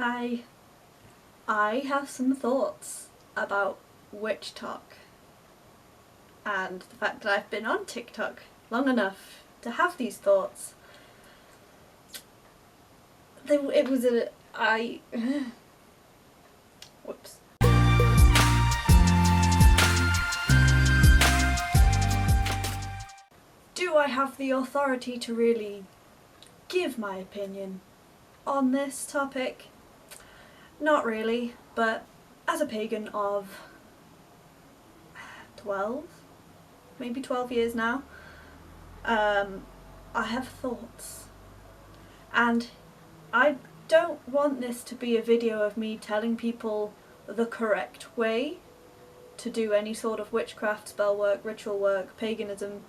Hi. I have some thoughts about witch talk and the fact that I've been on TikTok long enough to have these thoughts. Whoops. Do I have the authority to really give my opinion on this topic? Not really, but as a pagan of 12, maybe 12 years now, I have thoughts. And I don't want this to be a video of me telling people the correct way to do any sort of witchcraft, spell work, ritual work, paganism,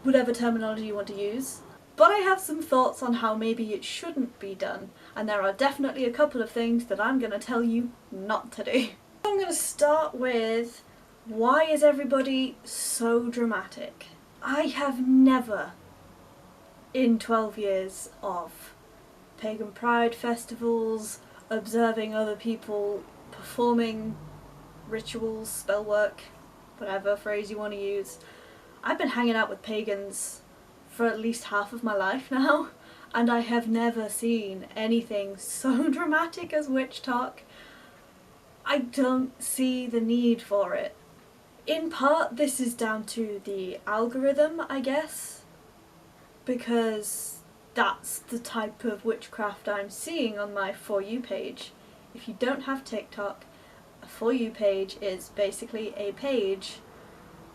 whatever terminology you want to use. But I have some thoughts on how maybe it shouldn't be done, and there are definitely a couple of things that I'm going to tell you not to do. I'm going to start with, why is everybody so dramatic? I have never, in 12 years of pagan pride festivals, observing other people performing rituals, spell work, whatever phrase you want to use, I've been hanging out with pagans for at least half of my life now, and I have never seen anything so dramatic as witch talk. I don't see the need for it. In part, this is down to the algorithm, I guess, because that's the type of witchcraft I'm seeing on my For You page. If you don't have TikTok, a For You page is basically a page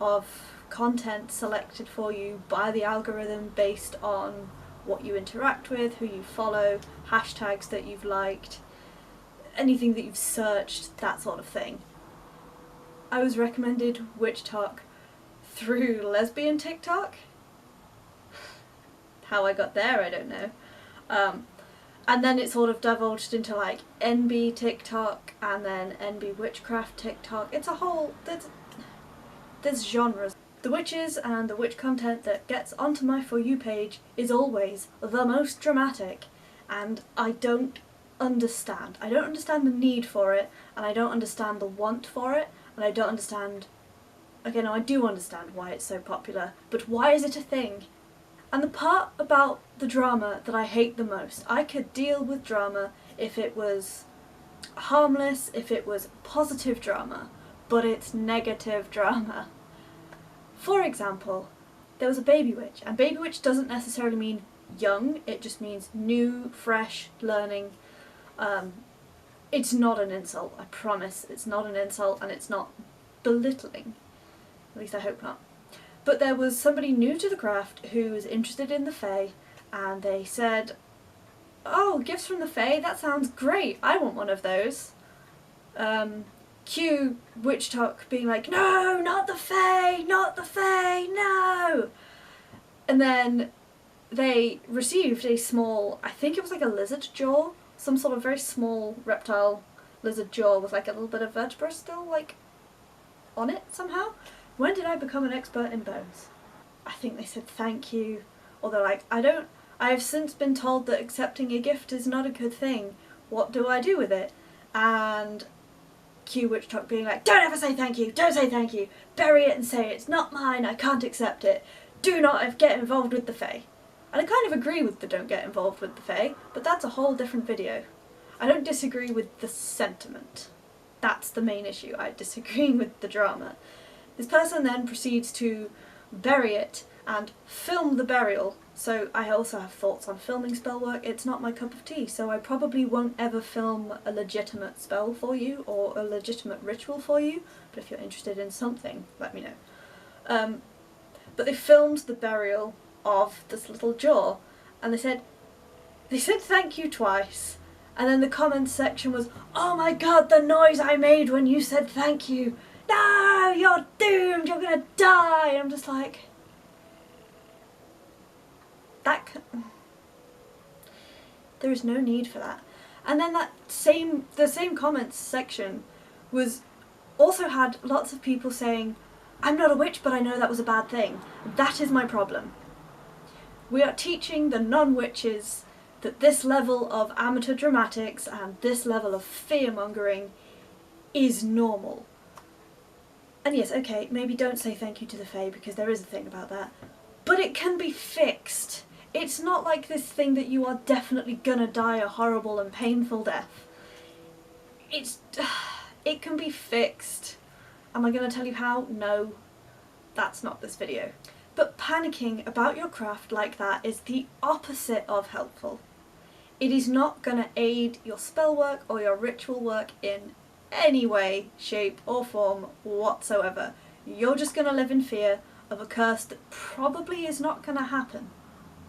of content selected for you by the algorithm based on what you interact with, who you follow, hashtags that you've liked, anything that you've searched, that sort of thing. I was recommended witch talk through lesbian TikTok. How I got there, I don't know. And then it sort of divulged into like NB TikTok and then NB witchcraft TikTok. It's a whole, there's genres. The witches and the witch content that gets onto my For You page is always the most dramatic, and I don't understand. I don't understand the need for it, and I don't understand the want for it, and I don't understand, okay, no, I do understand why it's so popular, but why is it a thing? And the part about the drama that I hate the most, I could deal with drama if it was harmless, if it was positive drama, but it's negative drama. For example, there was a baby witch, and baby witch doesn't necessarily mean young, it just means new, fresh, learning. It's not an insult, I promise, it's not an insult, and it's not belittling. At least I hope not. But there was somebody new to the craft who was interested in the Fae, and they said, "Oh, gifts from the Fae, that sounds great, I want one of those." Cue witch talk being like, "No, not the Fae, not the Fae, no!" And then they received a small, I think it was like a lizard jaw, some sort of very small reptile lizard jaw with like a little bit of vertebra still like on it somehow. When did I become an expert in bones? I think they said thank you, or they're like, I have since been told that accepting a gift is not a good thing. What do I do with it? And cue witch talk being like, "Don't ever say thank you, don't say thank you, bury it and say it's not mine, I can't accept it, do not get involved with the Fae." And I kind of agree with the don't get involved with the Fae, but that's a whole different video. I don't disagree with the sentiment. That's the main issue, I disagree with the drama. This person then proceeds to bury it and film the burial. So I also have thoughts on filming spell work. It's not my cup of tea, so I probably won't ever film a legitimate spell for you or a legitimate ritual for you, but if you're interested in something, let me know. But they filmed the burial of this little jaw, and they said thank you twice, and then the comments section was, "Oh my god, the noise I made when you said thank you! No, you're doomed, you're gonna die!" And I'm just like, there is no need for that. And then the same comments section also had lots of people saying, "I'm not a witch, but I know that was a bad thing." That is my problem. We are teaching the non-witches that this level of amateur dramatics and this level of fear-mongering is normal. And yes, okay, maybe don't say thank you to the Fae, because there is a thing about that. But it can be fixed. It's not like this thing that you are definitely gonna die a horrible and painful death. It can be fixed. Am I gonna tell you how? No. That's not this video. But panicking about your craft like that is the opposite of helpful. It is not gonna aid your spell work or your ritual work in any way, shape or form whatsoever. You're just going to live in fear of a curse that probably is not going to happen.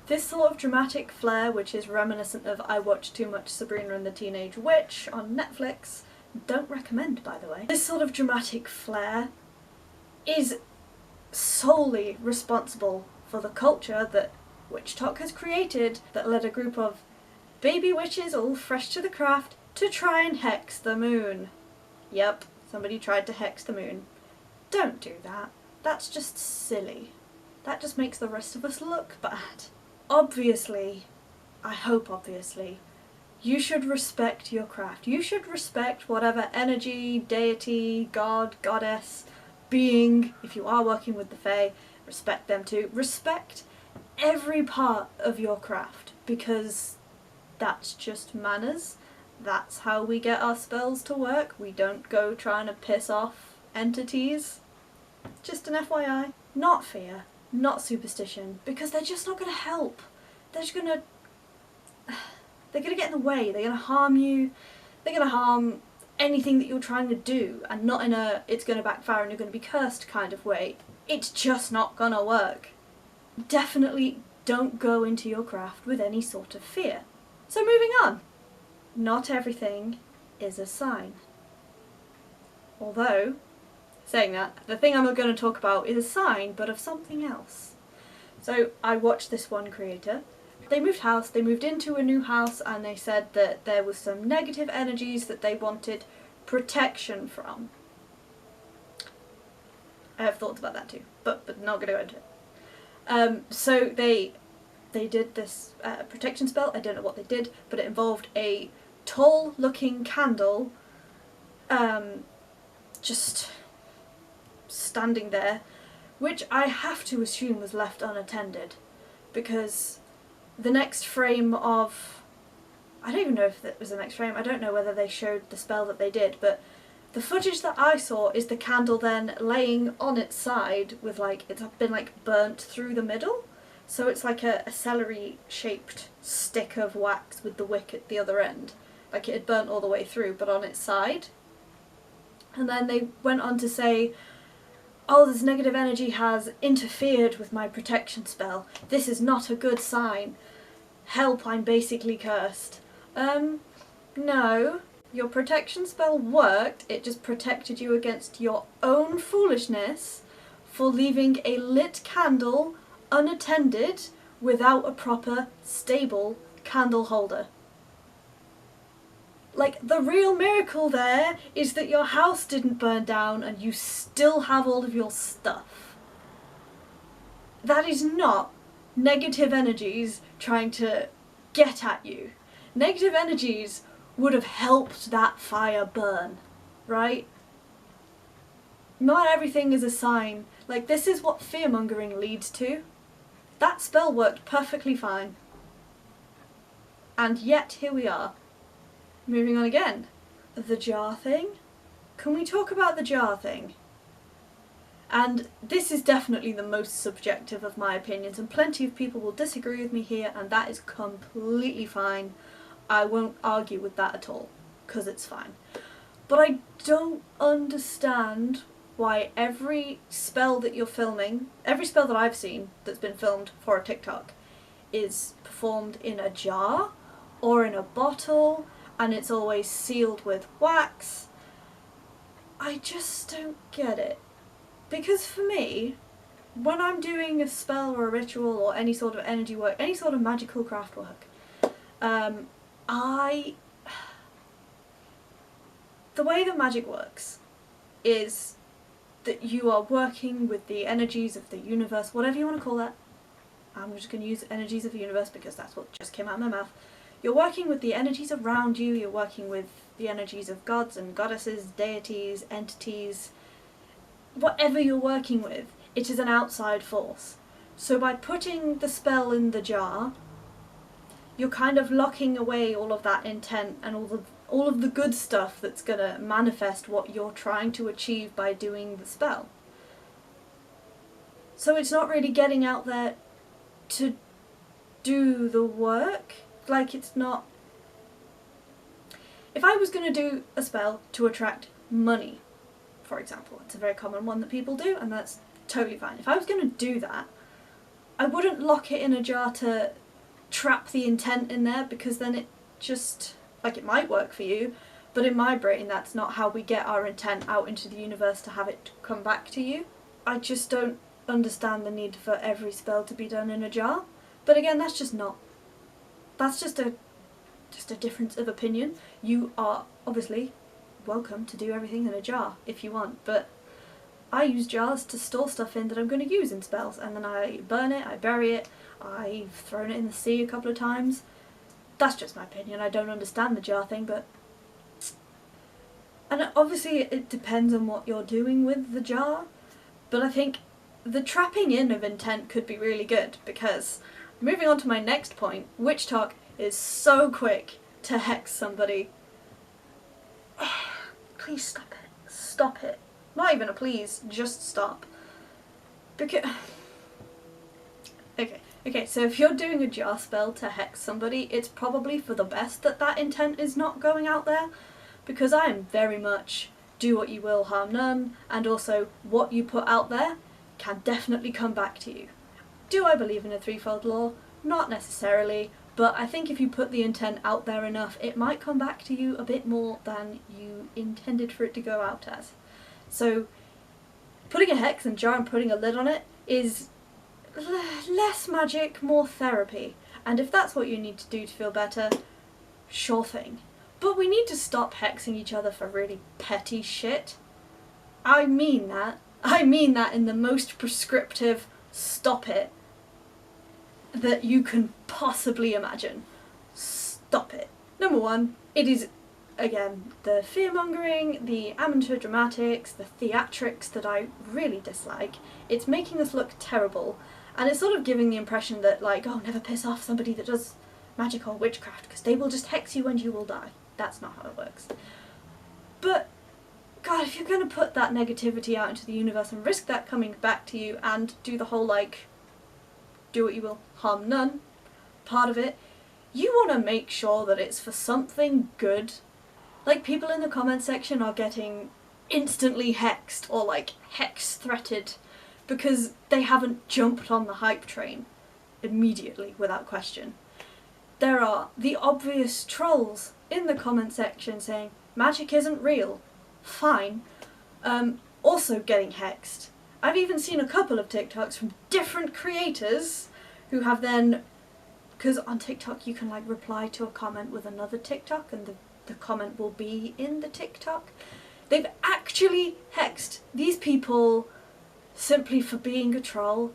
This sort of dramatic flair, which is reminiscent of I watched too much Sabrina and the Teenage Witch on Netflix, don't recommend by the way, this sort of dramatic flair is solely responsible for the culture that WitchTok has created, that led a group of baby witches all fresh to the craft to try and hex the moon. Yep, somebody tried to hex the moon. Don't do that. That's just silly. That just makes the rest of us look bad. Obviously, I hope obviously, you should respect your craft. You should respect whatever energy, deity, god, goddess, being, if you are working with the Fae, respect them too. Respect every part of your craft, because that's just manners. That's how we get our spells to work. We don't go trying to piss off entities. Just an FYI. Not fear, not superstition, because they're just not going to help. They're just going to... They're going to get in the way. They're going to harm you. They're going to harm anything that you're trying to do, and not in a it's going to backfire and you're going to be cursed kind of way. It's just not going to work. Definitely don't go into your craft with any sort of fear. So moving on. Not everything is a sign. Although, saying that, the thing I'm going to talk about is a sign, but of something else. So I watched this one creator. They moved house, they moved into a new house, and they said that there was some negative energies that they wanted protection from. I have thoughts about that too, but not going to go into it. So they did this protection spell. I don't know what they did, but it involved a tall looking candle just standing there, which I have to assume was left unattended, because the next frame of... I don't even know if it was the next frame, I don't know whether they showed the spell that they did, but the footage that I saw is the candle then laying on its side with like, it's been like burnt through the middle. So it's like a celery shaped stick of wax with the wick at the other end. Like it had burnt all the way through, but on its side. And then they went on to say, oh, this negative energy has interfered with my protection spell. This is not a good sign. Help, I'm basically cursed. No. Your protection spell worked, it just protected you against your own foolishness for leaving a lit candle unattended without a proper, stable candle holder. Like, the real miracle there is that your house didn't burn down and you still have all of your stuff. That is not negative energies trying to get at you. Negative energies would have helped that fire burn, right? Not everything is a sign. Like, this is what fear-mongering leads to. That spell worked perfectly fine. And yet, here we are. Moving on again. The jar thing? Can we talk about the jar thing? And this is definitely the most subjective of my opinions, and plenty of people will disagree with me here, and that is completely fine. I won't argue with that at all, because it's fine. But I don't understand why every spell that you're filming, every spell that I've seen that's been filmed for a TikTok, is performed in a jar or in a bottle, and it's always sealed with wax. I just don't get it. Because for me, when I'm doing a spell or a ritual or any sort of energy work, any sort of magical craft work, the way that magic works is that you are working with the energies of the universe, whatever you want to call that. I'm just going to use energies of the universe because that's what just came out of my mouth. You're working with the energies around you, you're working with the energies of gods and goddesses, deities, entities. Whatever you're working with, it is an outside force. So by putting the spell in the jar, you're kind of locking away all of that intent and all of the good stuff that's going to manifest what you're trying to achieve by doing the spell. So it's not really getting out there to do the work. Like, it's not... If I was going to do a spell to attract money, for example, it's a very common one that people do, and that's totally fine. If I was going to do that, I wouldn't lock it in a jar to trap the intent in there, because then it just... Like, it might work for you, but in my brain that's not how we get our intent out into the universe to have it come back to you. I just don't understand the need for every spell to be done in a jar. But again, that's just a difference of opinion. You are obviously welcome to do everything in a jar if you want, but I use jars to store stuff in that I'm going to use in spells, and then I burn it, I bury it, I've thrown it in the sea a couple of times. That's just my opinion. I don't understand the jar thing, but... And obviously it depends on what you're doing with the jar, but I think the trapping in of intent could be really good, because moving on to my next point, Witch Talk is so quick to hex somebody. Please stop it. Stop it. Not even a please, just stop. Because... Okay, so if you're doing a jar spell to hex somebody, it's probably for the best that that intent is not going out there, because I am very much do what you will, harm none, and also what you put out there can definitely come back to you. Do I believe in a threefold law? Not necessarily, but I think if you put the intent out there enough, it might come back to you a bit more than you intended for it to go out as. So putting a hex in a jar and putting a lid on it is less magic, more therapy. And if that's what you need to do to feel better, sure thing. But we need to stop hexing each other for really petty shit. I mean that. I mean that in the most prescriptive stop it that you can possibly imagine. Stop it. Number one, it is, again, the fear-mongering, the amateur dramatics, the theatrics that I really dislike. It's making us look terrible, and it's sort of giving the impression that, like, oh, never piss off somebody that does magic or witchcraft, because they will just hex you and you will die. That's not how it works. But, God, if you're going to put that negativity out into the universe and risk that coming back to you and do the whole, like, do what you will, harm none part of it, you want to make sure that it's for something good. Like, people in the comment section are getting instantly hexed or, like, hex-threated because they haven't jumped on the hype train immediately, without question. There are the obvious trolls in the comment section saying, magic isn't real. Fine. Also getting hexed. I've even seen a couple of TikToks from different creators who have then, because on TikTok you can like reply to a comment with another TikTok and the comment will be in the TikTok. They've actually hexed these people simply for being a troll,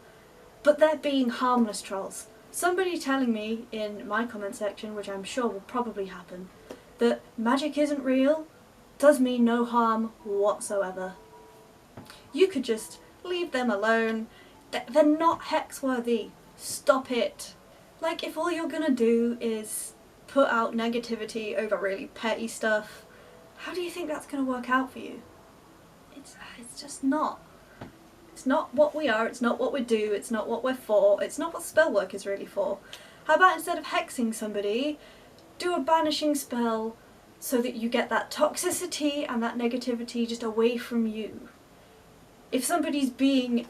but they're being harmless trolls. Somebody telling me in my comment section, which I'm sure will probably happen, that magic isn't real does me no harm whatsoever. You could just leave them alone. They're not hex worthy. Stop it. Like, if all you're gonna do is put out negativity over really petty stuff, how do you think that's gonna work out for you? It's just not. It's not what we are, it's not what we do, it's not what we're for, it's not what spell work is really for. How about instead of hexing somebody, do a banishing spell so that you get that toxicity and that negativity just away from you. If somebody's being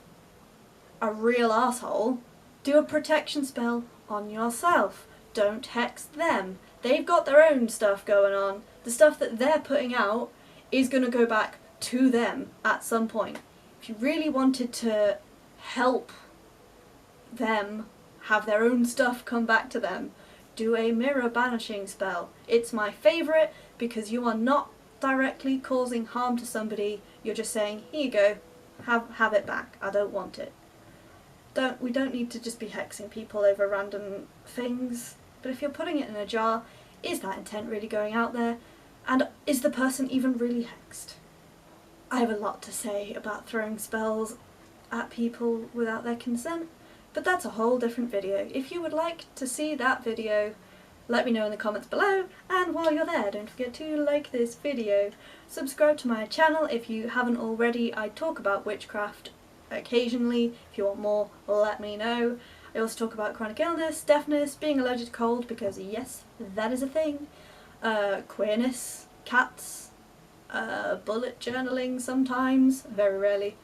a real asshole, do a protection spell on yourself. Don't hex them. They've got their own stuff going on. The stuff that they're putting out is going to go back to them at some point. If you really wanted to help them have their own stuff come back to them, do a mirror banishing spell. It's my favourite because you are not directly causing harm to somebody, you're just saying, here you go, have it back, I don't want it. We don't need to just be hexing people over random things. But if you're putting it in a jar, is that intent really going out there? And is the person even really hexed? I have a lot to say about throwing spells at people without their consent, but that's a whole different video. If you would like to see that video, let me know in the comments below, and while you're there, don't forget to like this video. Subscribe to my channel if you haven't already. I talk about witchcraft occasionally. If you want more, let me know. I also talk about chronic illness, deafness, being allergic to cold, because yes, that is a thing, queerness, cats, bullet journaling sometimes, very rarely,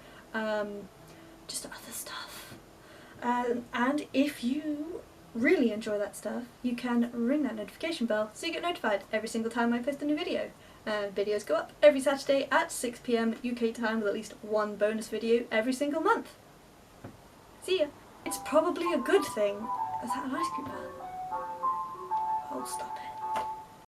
just other stuff. And if you really enjoy that stuff, you can ring that notification bell so you get notified every single time I post a new video. Videos go up every Saturday at 6 PM UK time with at least one bonus video every single month. See ya! It's probably a good thing. Is that an ice cream man? Oh, stop it.